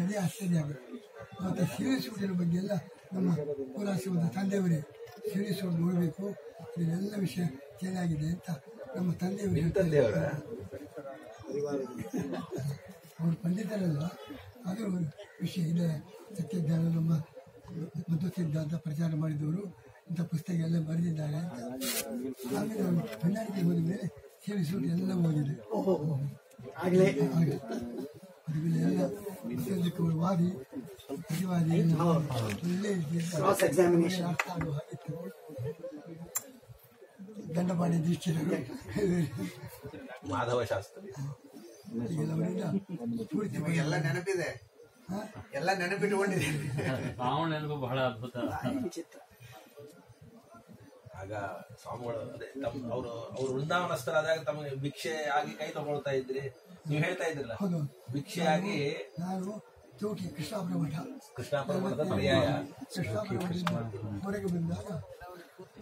ಅದೇ ಆಶ್ಚರ್ಯ ಆಗುತ್ತೆ. ಮತ್ತು ಸೀರಿಯಸ್ ಹುಡುಗರ ಬಗ್ಗೆ ಎಲ್ಲ ನಮ್ಮ ಪುರಾಶ್ರಮದ ತಂದೆಯವರೇ ಸೀರಿಯಸ್ ಹುಡುಗ ನೋಡಬೇಕು, ಇದೆಲ್ಲ ವಿಷಯ ಚೆನ್ನಾಗಿದೆ ಅಂತ ನಮ್ಮ ತಂದೆಯವರು ಅವರು ಪಂಡಿತರಲ್ಲ, ಅದು ವಿಷಯ ಇದೆ. ಸತ್ಯಜ್ಞಾನ ನಮ್ಮ ಮಧು ಸಿದ್ಧಾಂತ ಪ್ರಚಾರ ಮಾಡಿದವರು ಇಂಥ ಪುಸ್ತಕ ಎಲ್ಲ ಬರೆದಿದ್ದಾರೆ ಅಂತ. ಆಮೇಲೆ ಅವರು ಹೊಂದಾಣಿಕೆ ಹೋದ ಮೇಲೆ ಸೇರಿಸುವುದು ಎಲ್ಲ ಹೋಗಿದೆ. ಅದುಮೇಲೆ ಎಲ್ಲ ಅವರು ವಾದಿ ಪ್ರತಿವಾದಿ ಒಳ್ಳೆ ಅರ್ಥ ಆಗುವ ಹಾಗಿತ್ತು. ದಂಡಪಾಣಿ ದೀಕ್ಷಿತರು ಮಾಧವ ಶಾಸ್ತ್ರಿ ಎಲ್ಲ ನೆನಪಿದೆ, ಎಲ್ಲ ನೆನಪಿಟ್ಟುಕೊಂಡಿದೆ. ನೆನಪು ಬಹಳ ಅದ್ಭುತ. ಆಗ ಸ್ವಾಮಿಗಳು ಅದೇ ಅವರು ವೃಂದಾವನಸ್ಥರಾದಾಗ ತಮಗೆ ಭಿಕ್ಷೆ ಆಗಿ ಕೈ ತಗೊಳ್ತಾ ಇದ್ರಿ, ನೀವು ಹೇಳ್ತಾ ಇದ್ರಲ್ಲ, ಭಿಕ್ಷೆ ಆಗಿ ನಾನು ಚೌಕಿ ಕೃಷ್ಣಾಪುರ ಮಠದ ಪರ್ಯಾಯ ಹೊರಗೆ ಬಂದಾಗ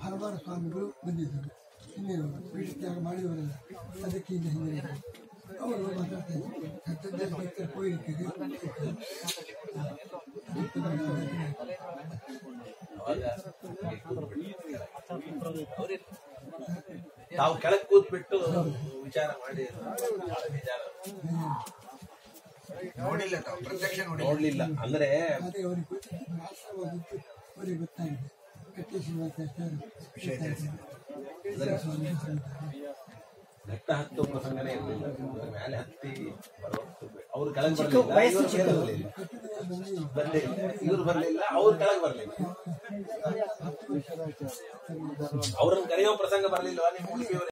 ಹಲವಾರು ಸ್ವಾಮಿಗಳು ಬಂದಿದ್ದರು. ಇನ್ನೇನು ತ್ಯಾಗ ಮಾಡಿದವರಲ್ಲ, ಅದಕ್ಕೆ ಈಗ ಹಿಂದೆ ಅವರು ಮಾತಾಡ್ತಾ ಇದ್ದರು. ಹೋಗಿರ್ತೀರಿ ತಾವು ಕೆಳಗೆ ಕೂತ್ಬಿಟ್ಟು ವಿಚಾರ ಮಾಡಿ ನೋಡಿಲ್ಲ, ತಾವು ಪ್ರತ್ಯಕ್ಷ ನೋಡ್ಲಿಲ್ಲ ಅಂದ್ರೆ ಅದೇ ಅವ್ರಿಗೆ ಅವರಿಗೆ ಗೊತ್ತಾಗಿದೆ. ಕಟ್ಟೆ ಘಟ್ಟ ಹತ್ತು ಪ್ರಸಂಗನೇ ಇರಲಿಲ್ಲ. ಮೇಲೆ ಹತ್ತಿ ಅವ್ರು ಕೆಳಗೆ ಬರಲಿಲ್ಲ, ಇವ್ರು ಬರಲಿಲ್ಲ, ಅವ್ರು ಕೆಳಗೆ ಬರಲಿಲ್ಲ. ಅವ್ರನ್ನ ಕರೆಯೋ ಪ್ರಸಂಗ ಬರಲಿಲ್ವಾ ನಿಮ್ಮ ಉಡುಪಿಯವರು?